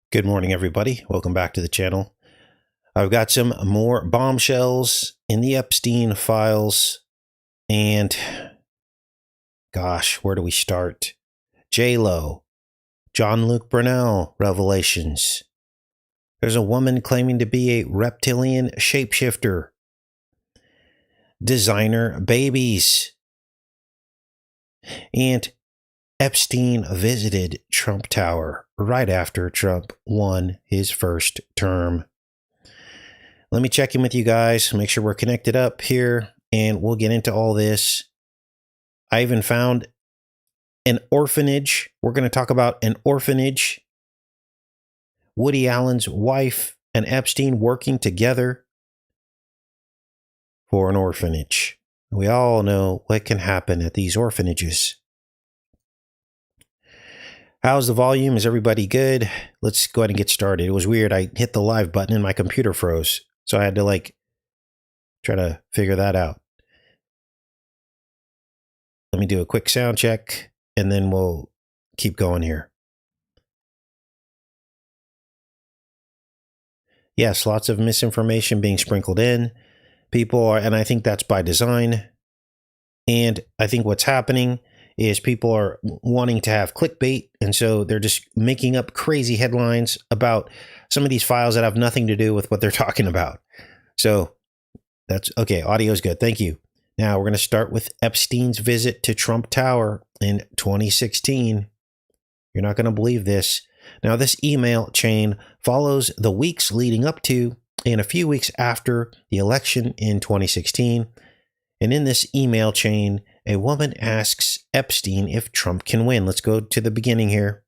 Good morning, everybody. Welcome back to the channel. I've got some more bombshells in the Epstein files. And gosh, where do we start? J-Lo, Jean-Luc Brunel revelations. There's a woman claiming to be a reptilian shapeshifter. Designer babies. And Epstein visited Trump Tower right after Trump won his first term. Let me check in with you guys, make sure we're connected up here, and we'll get into all this. I even found an orphanage. We're going to talk about an orphanage. Woody Allen's wife and Epstein working together for an orphanage. We all know what can happen at these orphanages. How's the volume? Is everybody good? Let's go ahead and get started. It was weird. I hit the live button and my computer froze. So I had to try to figure that out. Let me do a quick sound check and then we'll keep going here. Yes, lots of misinformation being sprinkled in. People are, and I think that's by design. And I think what's happening is people are wanting to have clickbait, and so they're just making up crazy headlines about some of these files that have nothing to do with what they're talking about. So that's okay. Audio is good. Thank you. Now we're going to start with Epstein's visit to Trump Tower in 2016. You're not going to believe this. Now this email chain follows the weeks leading up to and a few weeks after the election in 2016. And in this email chain, a woman asks Epstein if Trump can win. Let's go to the beginning here.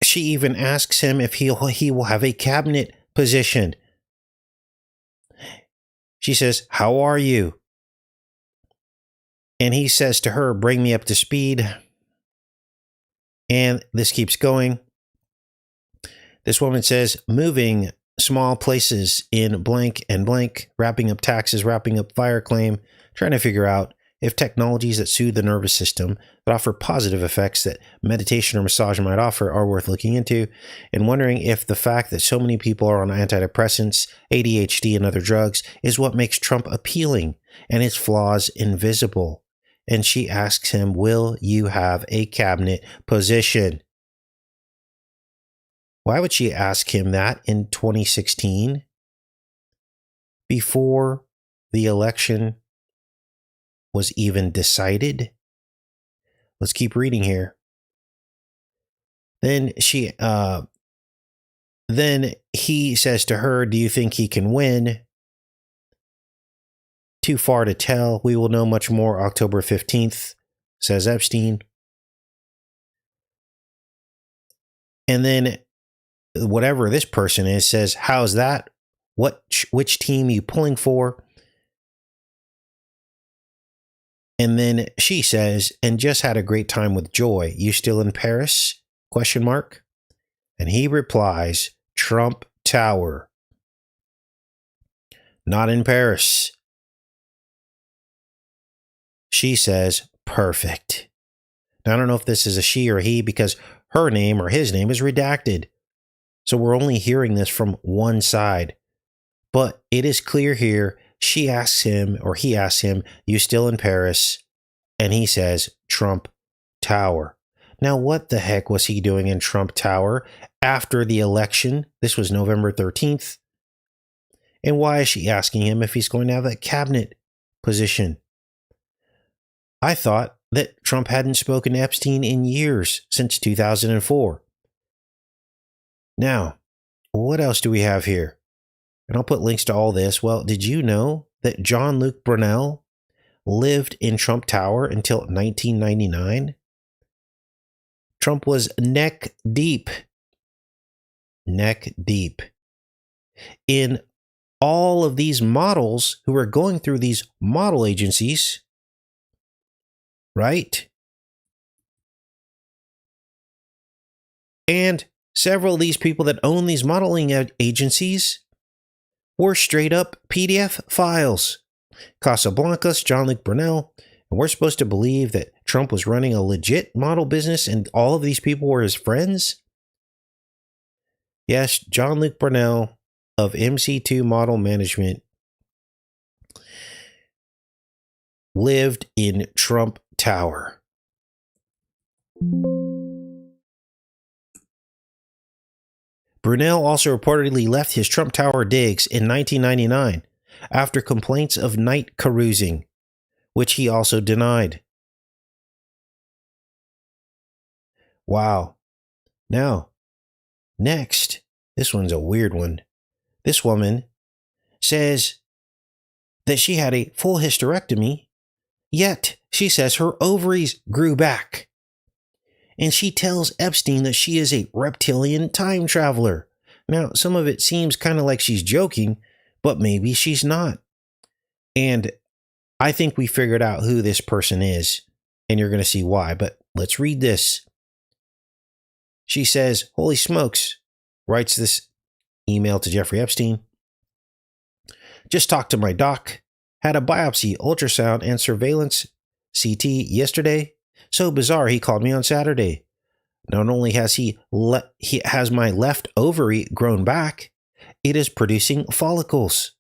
She even asks him if he will have a cabinet position. She says, "How are you?" And he says to her, "Bring me up to speed." And this keeps going. This woman says, "Moving small places in blank and blank, wrapping up taxes, wrapping up fire claim, trying to figure out if technologies that soothe the nervous system, that offer positive effects that meditation or massage might offer are worth looking into, and wondering if the fact that so many people are on antidepressants, ADHD, and other drugs is what makes Trump appealing and his flaws invisible." And she asks him, "Will you have a cabinet position?" Why would she ask him that in 2016? Before the election was even decided? Let's keep reading here. Then he says to her, "Do you think he can win?" "Too far to tell. We will know much more October 15th, says Epstein. And then whatever this person is says, "How's that? Which team are you pulling for?" And then she says, "And just had a great time with Joy. You still in Paris? ? And he replies, "Trump Tower. Not in Paris." She says, "Perfect." Now, I don't know if this is a she or he because her name or his name is redacted. So we're only hearing this from one side. But it is clear here, she asks him, or he asks him, "You still in Paris?" And he says, "Trump Tower." Now, what the heck was he doing in Trump Tower after the election? This was November 13th. And why is she asking him if he's going to have a cabinet position? I thought that Trump hadn't spoken to Epstein in years, since 2004. Now, what else do we have here? And I'll put links to all this. Well, did you know that Jean-Luc Brunel lived in Trump Tower until 1999? Trump was neck deep in all of these models who were going through these model agencies, right? And several of these people that own these modeling agencies were straight up PDF files. Casablancas, Jean-Luc Brunel, and we're supposed to believe that Trump was running a legit model business and all of these people were his friends? Yes, John Luke Brunel of MC2 Model Management lived in Trump Tower. Brunel also reportedly left his Trump Tower digs in 1999 after complaints of night carousing, which he also denied. Wow. Now, next, this one's a weird one. This woman says that she had a full hysterectomy, yet she says her ovaries grew back. And she tells Epstein that she is a reptilian time traveler. Now, some of it seems kind of like she's joking, but maybe she's not. And I think we figured out who this person is, and you're going to see why. But let's read this. She says, "Holy smokes," writes this email to Jeffrey Epstein. "Just talked to my doc. Had a biopsy, ultrasound, and surveillance CT yesterday. So bizarre, he called me on Saturday. Not only has he has my left ovary grown back, it is producing follicles.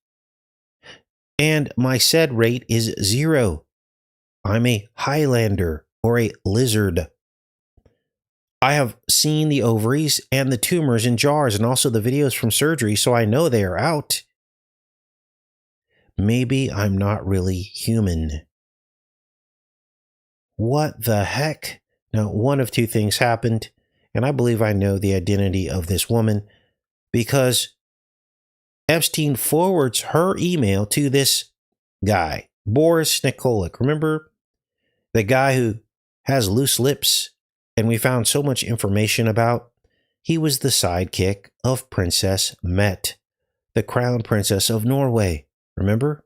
And my SED rate is 0. I'm a Highlander or a lizard. I have seen the ovaries and the tumors in jars and also the videos from surgery, so I know they are out. Maybe I'm not really human." What the heck? Now, one of two things happened, and I believe I know the identity of this woman because Epstein forwards her email to this guy, Boris Nikolic. Remember the guy who has loose lips and we found so much information about? He was the sidekick of Princess Mette, the crown princess of Norway. Remember?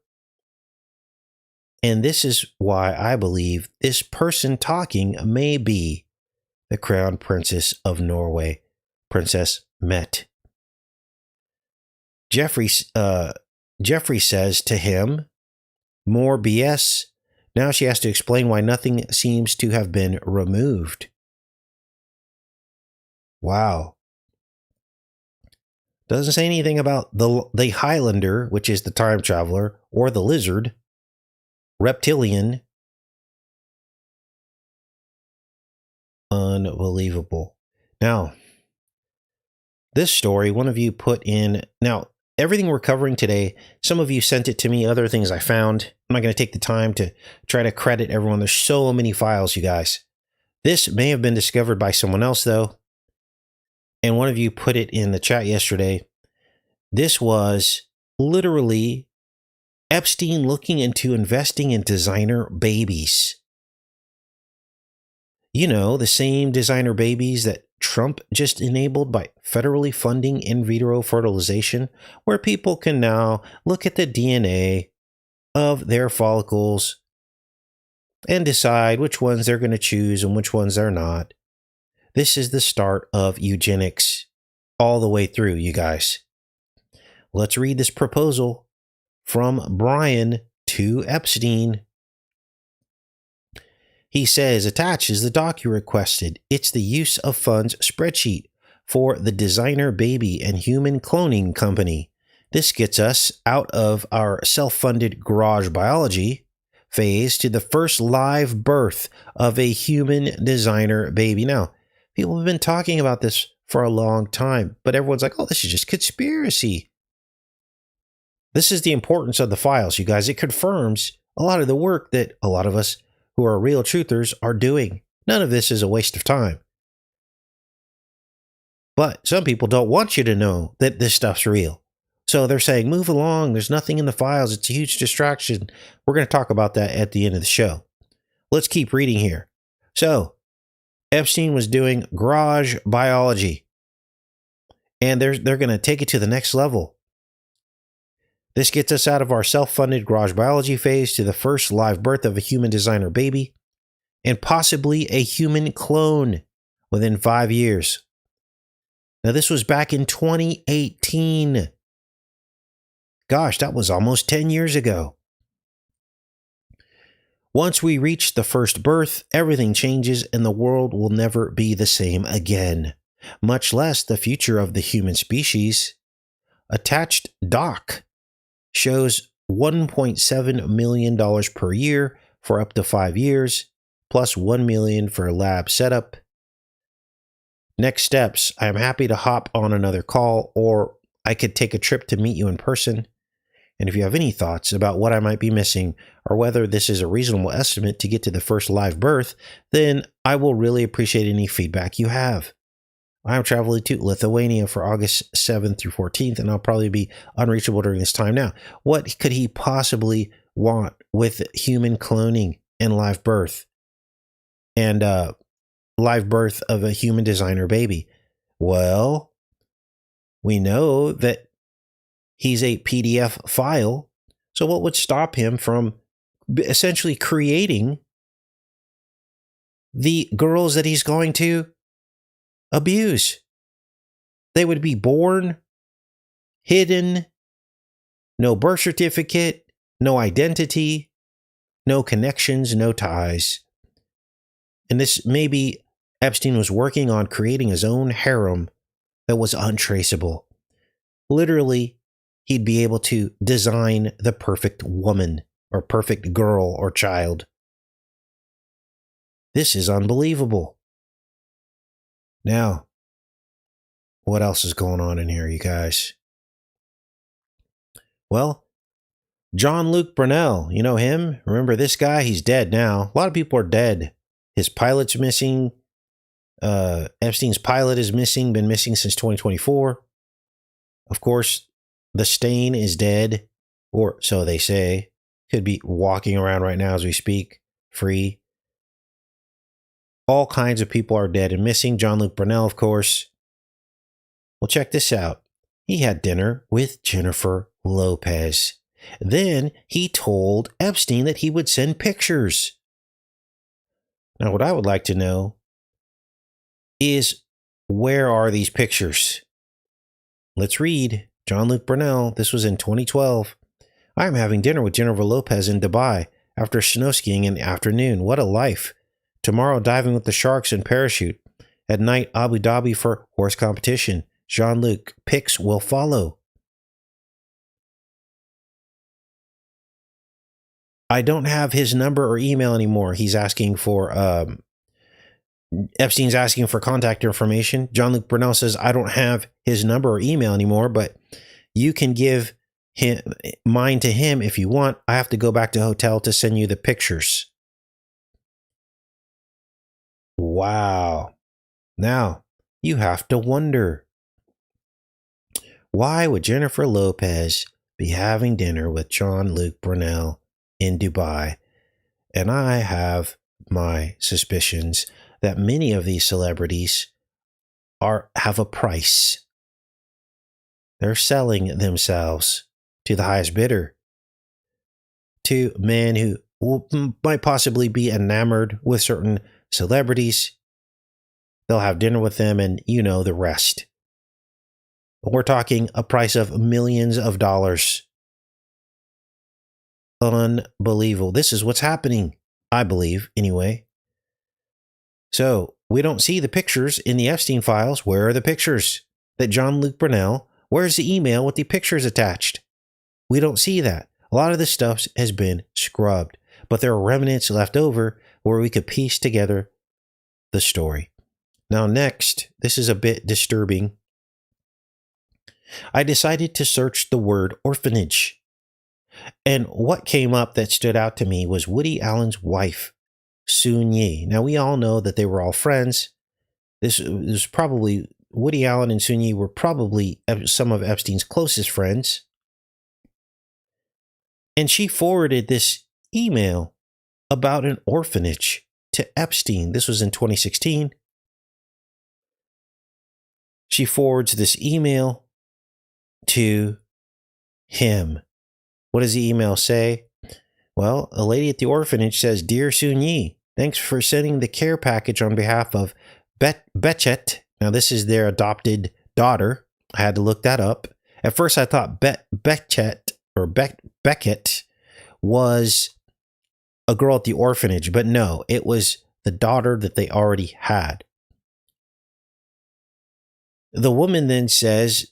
And this is why I believe this person talking may be the crown princess of Norway, Princess Mette. Jeffrey says to him, "More BS. Now she has to explain why nothing seems to have been removed." Wow. Doesn't say anything about the Highlander, which is the time traveler, or the lizard, reptilian. Unbelievable. Now, this story, one of you put in, now, everything we're covering today, some of you sent it to me, other things I found. I'm not going to take the time to try to credit everyone. There's so many files, you guys. This may have been discovered by someone else, though. And one of you put it in the chat yesterday. This was literally Epstein looking into investing in designer babies. You know, the same designer babies that Trump just enabled by federally funding in vitro fertilization, where people can now look at the DNA of their follicles and decide which ones they're going to choose and which ones they're not. This is the start of eugenics all the way through, you guys. Let's read this proposal from Brian to Epstein. He says, attached is the doc you requested. It's the use of funds spreadsheet for the designer baby and human cloning company. This gets us out of our self-funded garage biology phase to the first live birth of a human designer baby. Now, people have been talking about this for a long time, but everyone's like, oh, this is just conspiracy. This is the importance of the files, you guys. It confirms a lot of the work that a lot of us who are real truthers are doing. None of this is a waste of time. But some people don't want you to know that this stuff's real. So they're saying, move along. There's nothing in the files. It's a huge distraction. We're going to talk about that at the end of the show. Let's keep reading here. So Epstein was doing garage biology, and they're going to take it to the next level. This gets us out of our self-funded garage biology phase to the first live birth of a human designer baby and possibly a human clone within 5 years. Now, this was back in 2018. Gosh, that was almost 10 years ago. Once we reach the first birth, everything changes and the world will never be the same again, much less the future of the human species. Attached doc shows $1.7 million per year for up to 5 years, plus $1 million for lab setup. Next steps, I am happy to hop on another call, or I could take a trip to meet you in person. And if you have any thoughts about what I might be missing, or whether this is a reasonable estimate to get to the first live birth, then I will really appreciate any feedback you have. I am traveling to Lithuania for August 7th through 14th, and I'll probably be unreachable during this time. Now, what could he possibly want with human cloning and live birth? And live birth of a human designer baby? Well, we know that he's a PDF file. So what would stop him from essentially creating the girls that he's going to abuse? They would be born, hidden, no birth certificate, no identity, no connections, no ties. And this maybe Epstein was working on creating his own harem that was untraceable. Literally, he'd be able to design the perfect woman or perfect girl or child. This is unbelievable. Now, what else is going on in here, you guys? Well, John Luke Brunel, you know him? Remember this guy? He's dead now. A lot of people are dead. His pilot's missing. Epstein's pilot is missing, been missing since 2024. Of course, the stain is dead, or so they say. Could be walking around right now as we speak, free. All kinds of people are dead and missing. John Luke Brunel, of course. Well, check this out. He had dinner with Jennifer Lopez. Then he told Epstein that he would send pictures. Now, what I would like to know is, where are these pictures? Let's read. John Luke Brunel, this was in 2012. I am having dinner with Jennifer Lopez in Dubai after snow skiing in the afternoon. What a life. Tomorrow, diving with the sharks in parachute. At night, Abu Dhabi for horse competition. Jean-Luc, pics will follow. I don't have his number or email anymore. He's asking for, Epstein's asking for contact information. Jean-Luc Brunel says, I don't have his number or email anymore, but you can give him mine to him if you want. I have to go back to the hotel to send you the pictures. Wow. Now, you have to wonder, why would Jennifer Lopez be having dinner with Jean-Luc Brunel in Dubai? And I have my suspicions that many of these celebrities have a price. They're selling themselves to the highest bidder, to men who might possibly be enamored with certain celebrities. They'll have dinner with them and you know the rest. We're talking a price of millions of dollars. Unbelievable. This is what's happening, I believe, anyway. So we don't see the pictures in the Epstein files. Where are the pictures that Jean-Luc Brunel? Where's the email with the pictures attached? We don't see that. A lot of this stuff has been scrubbed, but there are remnants left over where we could piece together the story. Now, next, this is a bit disturbing. I decided to search the word orphanage. And what came up that stood out to me was Woody Allen's wife, Soon-Yi. Now, we all know that they were all friends. This was probably, Woody Allen and Soon-Yi were probably some of Epstein's closest friends. And she forwarded this email about an orphanage to Epstein. This was in 2016. She forwards this email to him. What does the email say? Well, a lady at the orphanage says, Dear Soon-Yi, thanks for sending the care package on behalf of Bechet. Now, this is their adopted daughter. I had to look that up. At first, I thought Bechet or Beckett was a girl at the orphanage, but no, it was the daughter that they already had. The woman then says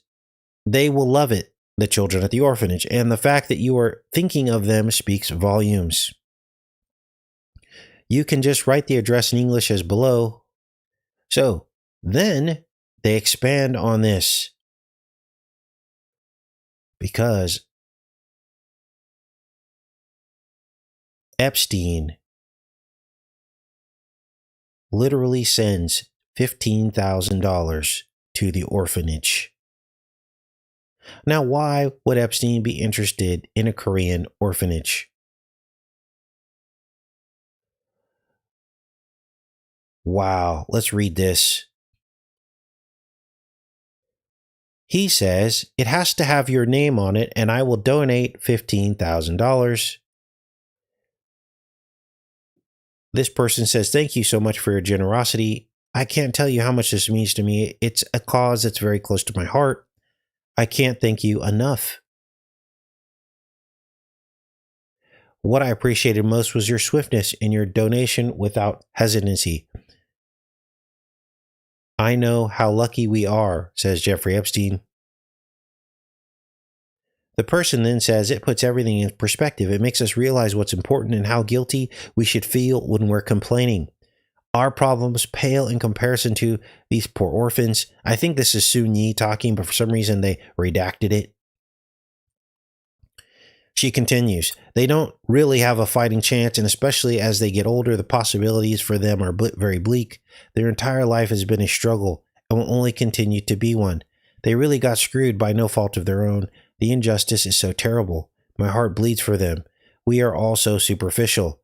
they will love it, the children at the orphanage, and the fact that you are thinking of them speaks volumes. You can just write the address in English as below. So then they expand on this because Epstein literally sends $15,000 to the orphanage. Now, why would Epstein be interested in a Korean orphanage? Wow, let's read this. He says, it has to have your name on it, and I will donate $15,000. This person says, thank you so much for your generosity. I can't tell you how much this means to me. It's a cause that's very close to my heart. I can't thank you enough. What I appreciated most was your swiftness and your donation without hesitancy. I know how lucky we are, says Jeffrey Epstein. The person then says it puts everything in perspective. It makes us realize what's important and how guilty we should feel when we're complaining. Our problems pale in comparison to these poor orphans. I think this is Soon Yi talking, but for some reason they redacted it. She continues, they don't really have a fighting chance, and especially as they get older, the possibilities for them are very bleak. Their entire life has been a struggle and will only continue to be one. They really got screwed by no fault of their own. The injustice is so terrible. My heart bleeds for them. We are all so superficial.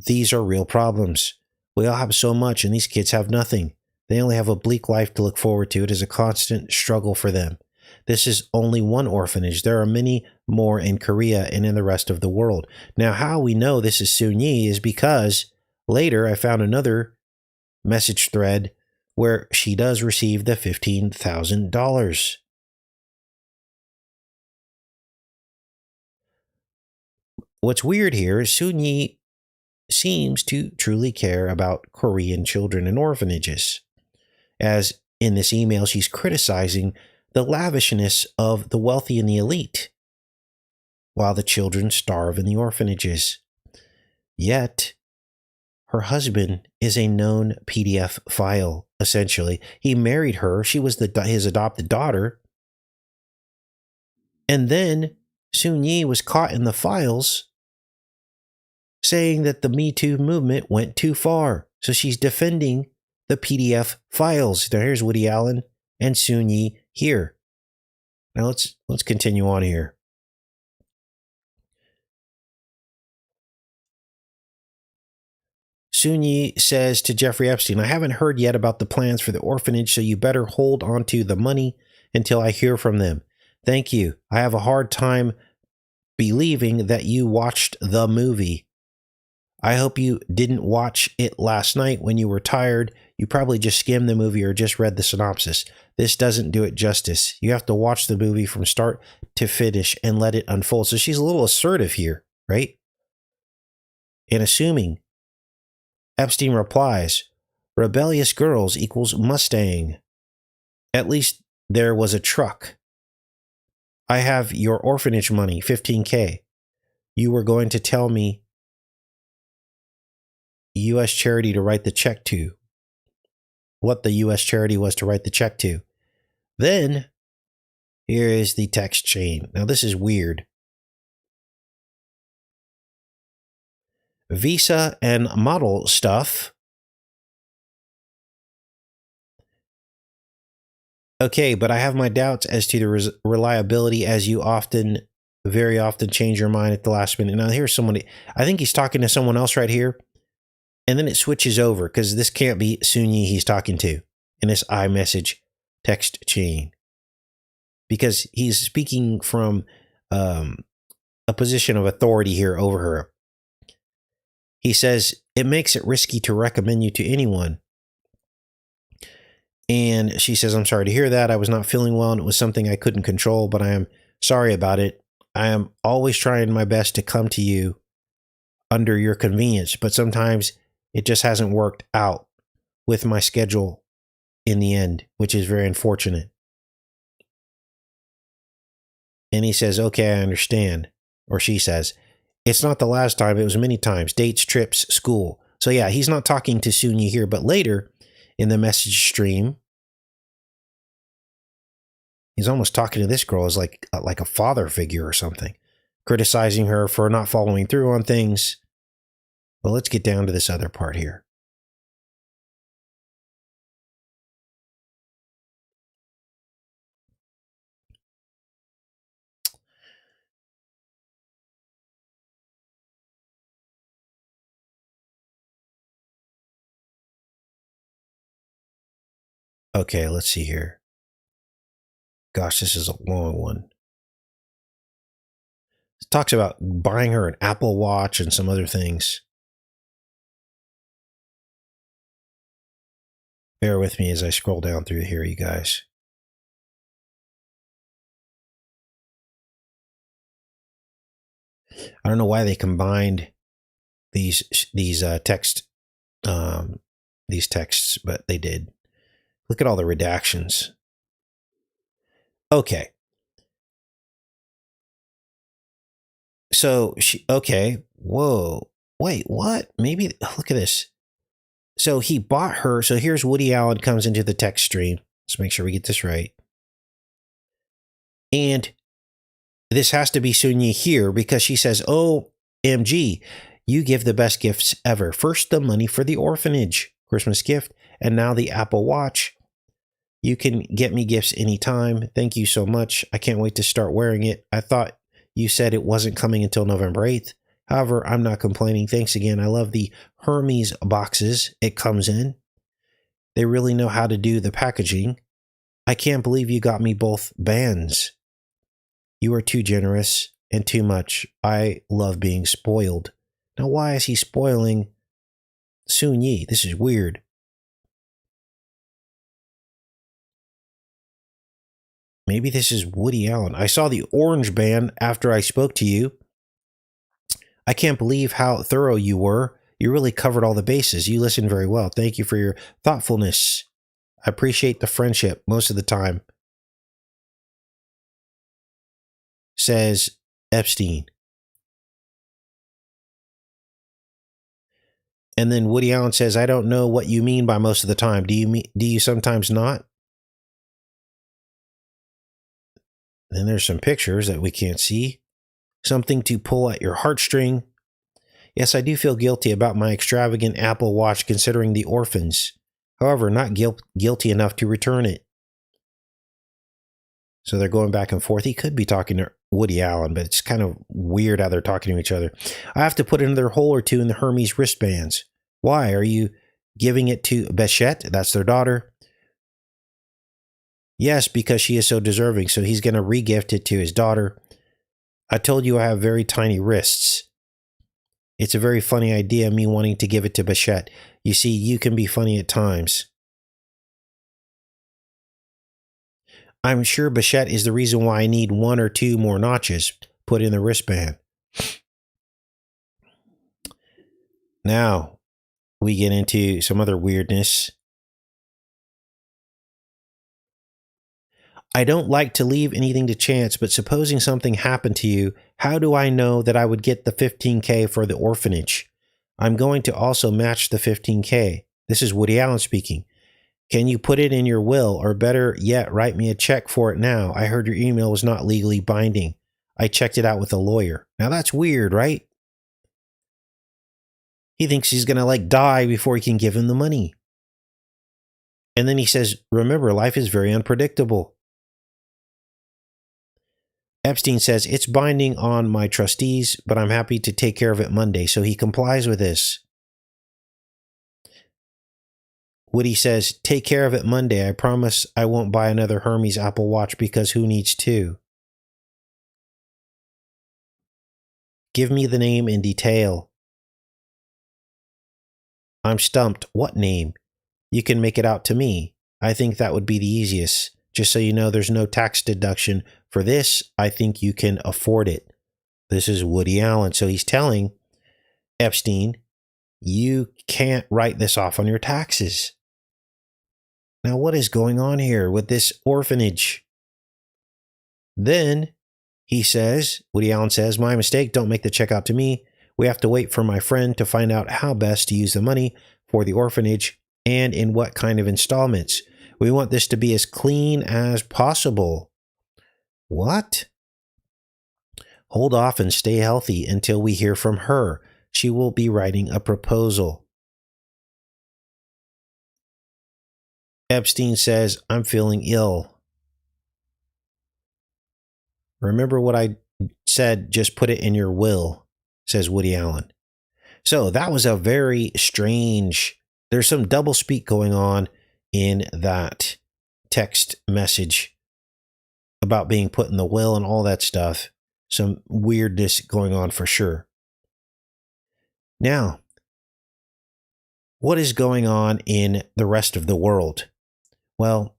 These are real problems. We all have so much, and these kids have nothing. They only have a bleak life to look forward to. It is a constant struggle for them. This is only one orphanage. There are many more in Korea and in the rest of the world. Now, how we know this is Soon Yi is because later I found another message thread where she does receive the $15,000. What's weird here is Soon Yi seems to truly care about Korean children in orphanages. As in this email, she's criticizing the lavishness of the wealthy and the elite, while the children starve in the orphanages. Yet, her husband is a known PDF file, essentially. He married her. She was his adopted daughter. And then Soon Yi was caught in the files saying that the Me Too movement went too far. So she's defending the PDF files. Now here's Woody Allen and Soon Yi here. Now let's continue on here. Soon Yi says to Jeffrey Epstein, I haven't heard yet about the plans for the orphanage, so you better hold on to the money until I hear from them. Thank you. I have a hard time believing that you watched the movie. I hope you didn't watch it last night when you were tired. You probably just skimmed the movie or just read the synopsis. This doesn't do it justice. You have to watch the movie from start to finish and let it unfold. So she's a little assertive here, right? And assuming. Epstein replies, rebellious girls equals Mustang. At least there was a truck. I have your orphanage money, $15K. You were going to tell me U.S. charity to write the check to. What the U.S. charity was to write the check to. Then, here is the text chain. Now, this is weird. Visa and model stuff. Okay, but I have my doubts as to the reliability, as you very often change your mind at the last minute. Now, here's somebody, I think he's talking to someone else right here. And then it switches over because this can't be Soon Yi he's talking to in this iMessage text chain. Because he's speaking from a position of authority here over her. He says, it makes it risky to recommend you to anyone. And she says, I'm sorry to hear that. I was not feeling well and it was something I couldn't control, but I am sorry about it. I am always trying my best to come to you under your convenience, but sometimes it just hasn't worked out with my schedule in the end, which is very unfortunate. And he says, okay, I understand. Or she says, it's not the last time. It was many times. Dates, trips, school. So yeah, he's not talking to Sunyi here, but later in the message stream, he's almost talking to this girl as like a father figure or something, criticizing her for not following through on things. Well, let's get down to this other part here. Okay, let's see here. Gosh, this is a long one. It talks about buying her an Apple Watch and some other things. Bear with me as I scroll down through here, you guys. I don't know why they combined these texts, but they did. Look at all the redactions. Okay. So whoa, wait, what? Maybe, look at this. So he bought her. So here's Woody Allen comes into the text stream. Let's make sure we get this right. And this has to be Sunyi here because she says, OMG, you give the best gifts ever. First, the money for the orphanage, Christmas gift, and now the Apple Watch. You can get me gifts anytime. Thank you so much. I can't wait to start wearing it. I thought you said it wasn't coming until November 8th. However, I'm not complaining. Thanks again. I love the Hermes boxes it comes in. They really know how to do the packaging. I can't believe you got me both bands. You are too generous and too much. I love being spoiled. Now, why is he spoiling Sunyi? This is weird. Maybe this is Woody Allen. I saw the orange band after I spoke to you. I can't believe how thorough you were. You really covered all the bases. You listened very well. Thank you for your thoughtfulness. I appreciate the friendship most of the time. Says Epstein. And then Woody Allen says, I don't know what you mean by most of the time. Do you sometimes not? Then there's some pictures that we can't see. Something to pull at your heartstring. Yes, I do feel guilty about my extravagant Apple Watch considering the orphans. However, not guilty enough to return it. So they're going back and forth. He could be talking to Woody Allen, but it's kind of weird how they're talking to each other. I have to put another hole or two in the Hermes wristbands. Why? Are you giving it to Bichette? That's their daughter. Yes, because she is so deserving. So he's going to re-gift it to his daughter. I told you I have very tiny wrists. It's a very funny idea, me wanting to give it to Bichette. You see, you can be funny at times. I'm sure Bichette is the reason why I need 1 or 2 more notches put in the wristband. Now, we get into some other weirdness. I don't like to leave anything to chance, but supposing something happened to you, how do I know that I would get the $15K for the orphanage? I'm going to also match the $15K. This is Woody Allen speaking. Can you put it in your will, or better yet, write me a check for it now? I heard your email was not legally binding. I checked it out with a lawyer. Now that's weird, right? He thinks he's going to die before he can give him the money. And then he says, remember, life is very unpredictable. Epstein says, it's binding on my trustees, but I'm happy to take care of it Monday. So he complies with this. Woody says, take care of it Monday. I promise I won't buy another Hermes Apple Watch because who needs 2? Give me the name in detail. I'm stumped. What name? You can make it out to me. I think that would be the easiest. Just so you know, there's no tax deduction for this. I think you can afford it. This is Woody Allen. So he's telling Epstein, you can't write this off on your taxes. Now, what is going on here with this orphanage? Then he says, Woody Allen says, my mistake, don't make the check out to me. We have to wait for my friend to find out how best to use the money for the orphanage and in what kind of installments. We want this to be as clean as possible. What? Hold off and stay healthy until we hear from her. She will be writing a proposal. Epstein says, I'm feeling ill. Remember what I said, just put it in your will, says Woody Allen. So that was a very strange, there's some doublespeak going on in that text message about being put in the will and all that stuff. Some weirdness going on for sure. Now, what is going on in the rest of the world? Well,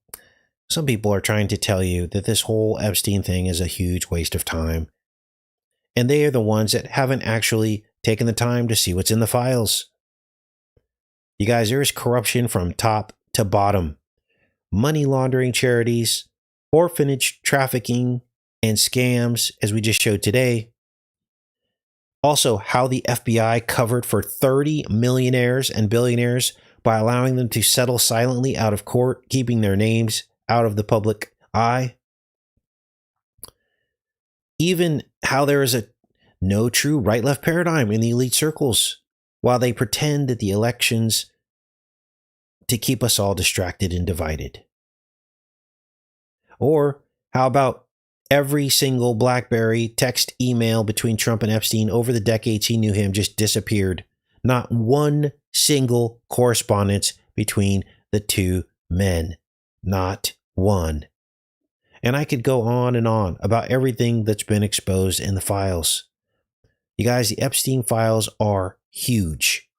some people are trying to tell you that this whole Epstein thing is a huge waste of time. And they are the ones that haven't actually taken the time to see what's in the files. You guys, there is corruption from top to bottom. Money laundering charities, orphanage trafficking, and scams, as we just showed today. Also, how the FBI covered for 30 millionaires and billionaires by allowing them to settle silently out of court, keeping their names out of the public eye. Even how there is a no true right-left paradigm in the elite circles, while they pretend that the elections to keep us all distracted and divided. Or how about every single BlackBerry text email between Trump and Epstein over the decades he knew him just disappeared. Not one single correspondence between the two men. Not one. And I could go on and on about everything that's been exposed in the files. You guys, the Epstein files are huge.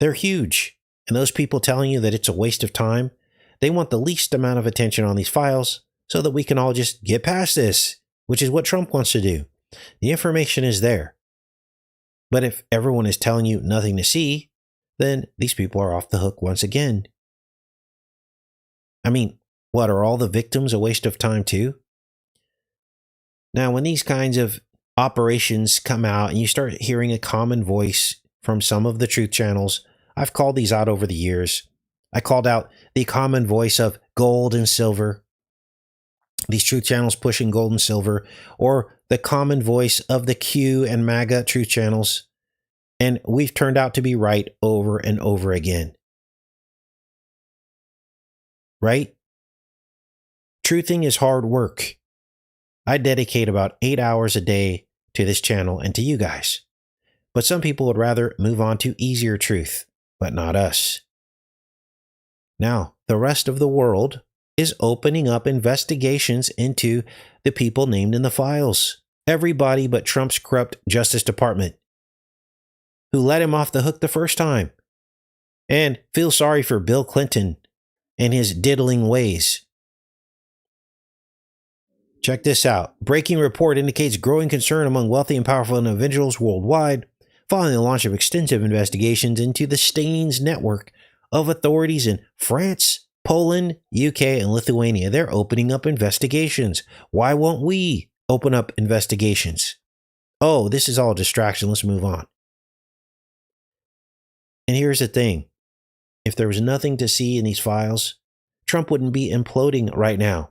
They're huge. And those people telling you that it's a waste of time, they want the least amount of attention on these files so that we can all just get past this, which is what Trump wants to do. The information is there. But if everyone is telling you nothing to see, then these people are off the hook once again. I mean, what, are all the victims a waste of time too? Now, when these kinds of operations come out and you start hearing a common voice from some of the truth channels, I've called these out over the years. I called out the common voice of gold and silver, these truth channels pushing gold and silver, or the common voice of the Q and MAGA truth channels. And we've turned out to be right over and over again. Right? Truthing is hard work. I dedicate about 8 hours a day to this channel and to you guys. But some people would rather move on to easier truth, but not us. Now, the rest of the world is opening up investigations into the people named in the files. Everybody but Trump's corrupt Justice Department, who let him off the hook the first time. And feel sorry for Bill Clinton and his diddling ways. Check this out. Breaking report indicates growing concern among wealthy and powerful individuals worldwide following the launch of extensive investigations into the Stains network of authorities in France, Poland, UK, and Lithuania. They're opening up investigations. Why won't we open up investigations? Oh, this is all a distraction. Let's move on. And here's the thing. If there was nothing to see in these files, Trump wouldn't be imploding right now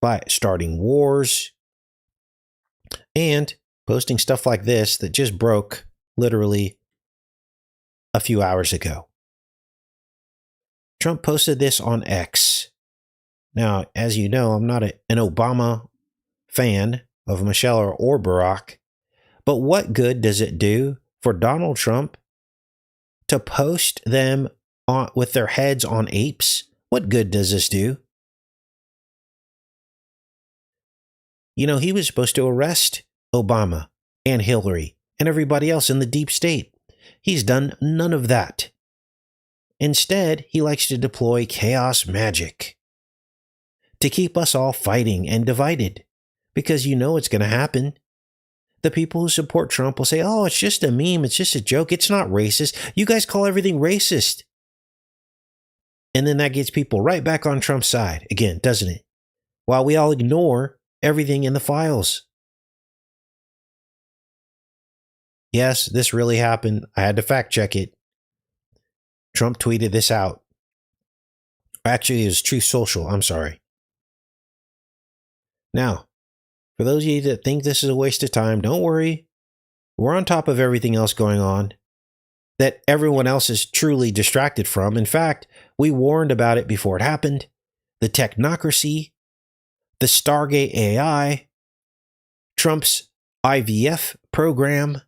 by starting wars and posting stuff like this that just broke literally a few hours ago. Trump posted this on X. Now, as you know, I'm not an Obama fan of Michelle or Barack, but what good does it do for Donald Trump to post them with their heads on apes? What good does this do? You know, he was supposed to arrest Obama and Hillary and everybody else in the deep state. He's done none of that. Instead, he likes to deploy chaos magic to keep us all fighting and divided, because you know it's going to happen. the people who support Trump will say, oh, it's just a meme. It's just a joke. It's not racist. You guys call everything racist. And then that gets people right back on Trump's side again, doesn't it? While we all ignore everything in the files. Yes, this really happened. I had to fact check it. Trump tweeted this out. Actually, it was Truth Social. I'm sorry. Now, for those of you that think this is a waste of time, don't worry. We're on top of everything else going on that everyone else is truly distracted from. In fact, we warned about it before it happened. The technocracy, the Stargate AI, Trump's IVF program,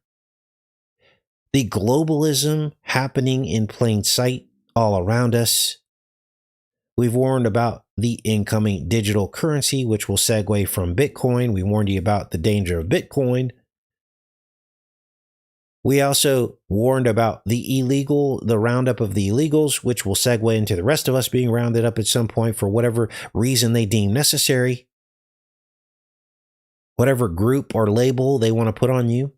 the globalism happening in plain sight all around us. We've warned about the incoming digital currency, which will segue from Bitcoin. We warned you about the danger of Bitcoin. We also warned about the roundup of the illegals, which will segue into the rest of us being rounded up at some point for whatever reason they deem necessary. Whatever group or label they want to put on you.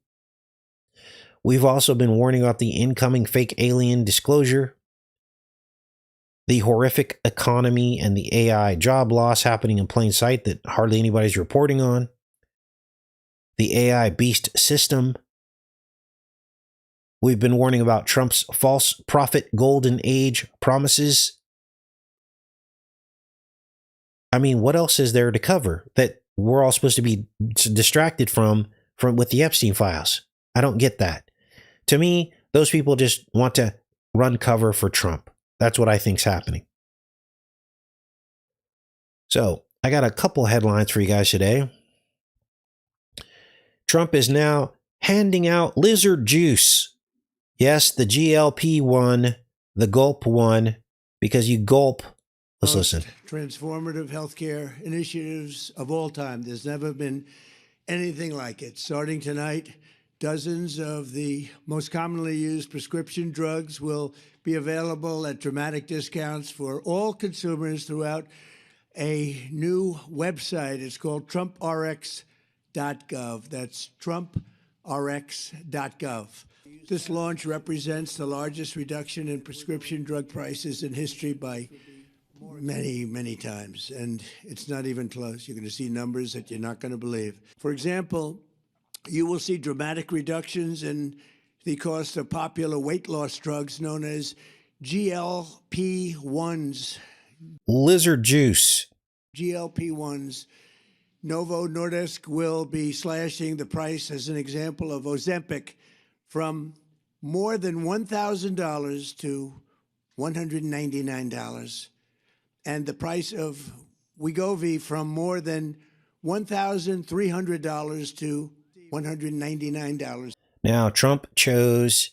We've also been warning about the incoming fake alien disclosure, the horrific economy and the AI job loss happening in plain sight that hardly anybody's reporting on, the AI beast system. We've been warning about Trump's false prophet golden age promises. I mean, what else is there to cover that we're all supposed to be distracted from with the Epstein files? I don't get that. To me, those people just want to run cover for Trump. That's what I think's happening. So I got a couple headlines for you guys today. Trump is now handing out lizard juice. Yes, the GLP one, the gulp one, because you gulp. Let's listen. Transformative healthcare initiatives of all time. There's never been anything like it. Starting tonight, dozens of the most commonly used prescription drugs will be available at dramatic discounts for all consumers throughout a new website. It's called TrumpRx.gov. That's TrumpRx.gov. This launch represents the largest reduction in prescription drug prices in history by many, many times. And it's not even close. You're going to see numbers that you're not going to believe. For example, you will see dramatic reductions in the cost of popular weight loss drugs known as GLP-1s. Lizard juice. GLP-1s. Novo Nordisk will be slashing the price, as an example, of Ozempic from more than $1,000 to $199. And the price of Wegovy from more than $1,300 to $199. Now, Trump chose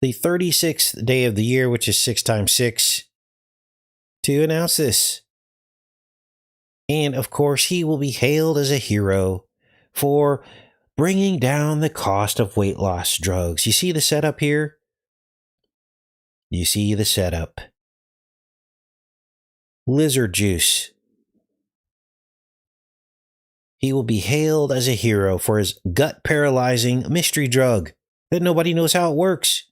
the 36th day of the year, which is 6 times 6, to announce this. And, of course, he will be hailed as a hero for bringing down the cost of weight loss drugs. You see the setup here? You see the setup. Lizard juice. He will be hailed as a hero for his gut-paralyzing mystery drug that nobody knows how it works.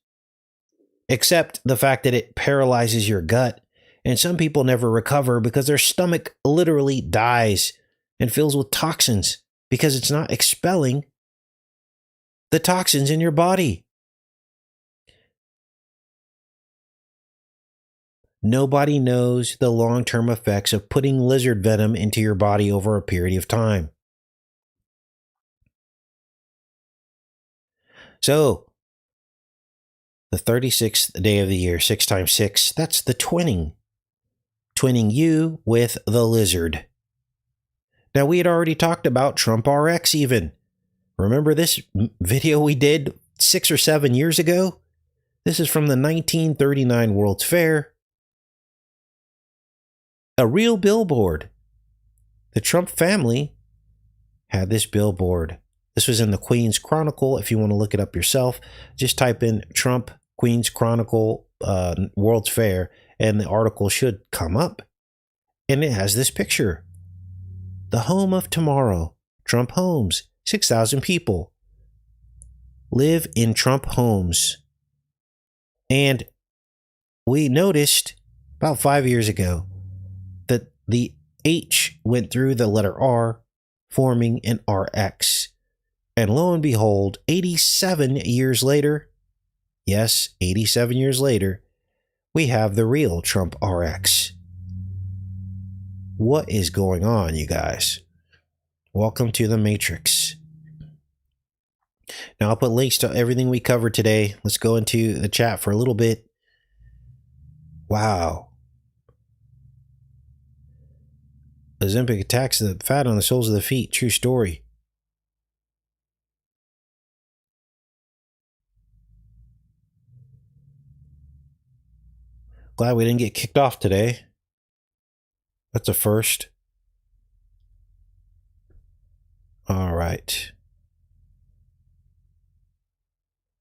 Except the fact that it paralyzes your gut, and some people never recover because their stomach literally dies and fills with toxins because it's not expelling the toxins in your body. Nobody knows the long-term effects of putting lizard venom into your body over a period of time. So, the 36th day of the year, 6 times 6, that's the twinning. Twinning you with the lizard. Now, we had already talked about TrumpRx even. Remember this video we did 6 or 7 years ago? This is from the 1939 World's Fair. A real billboard. The Trump family had this billboard. This was in the Queen's Chronicle. If you want to look it up yourself, just type in Trump Queen's Chronicle World's Fair, and the article should come up. And it has this picture. The home of tomorrow. Trump Homes. 6,000 people. live in Trump homes. And we noticed about 5 years ago that the H went through the letter R, forming an RX. And lo and behold, 87 years later, yes, 87 years later, we have the real TrumpRx. What is going on, you guys? Welcome to the Matrix. Now, I'll put links to everything we covered today. Let's go into the chat for a little bit. Wow. Ozempic attacks the fat on the soles of the feet. True story. Glad we didn't get kicked off today. That's a first. All right.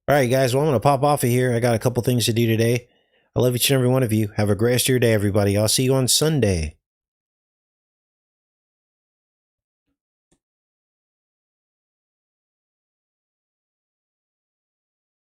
All right, guys. Well, I'm going to pop off of here. I got a couple things to do today. I love each and every one of you. Have a great rest of your day, everybody. I'll see you on Sunday.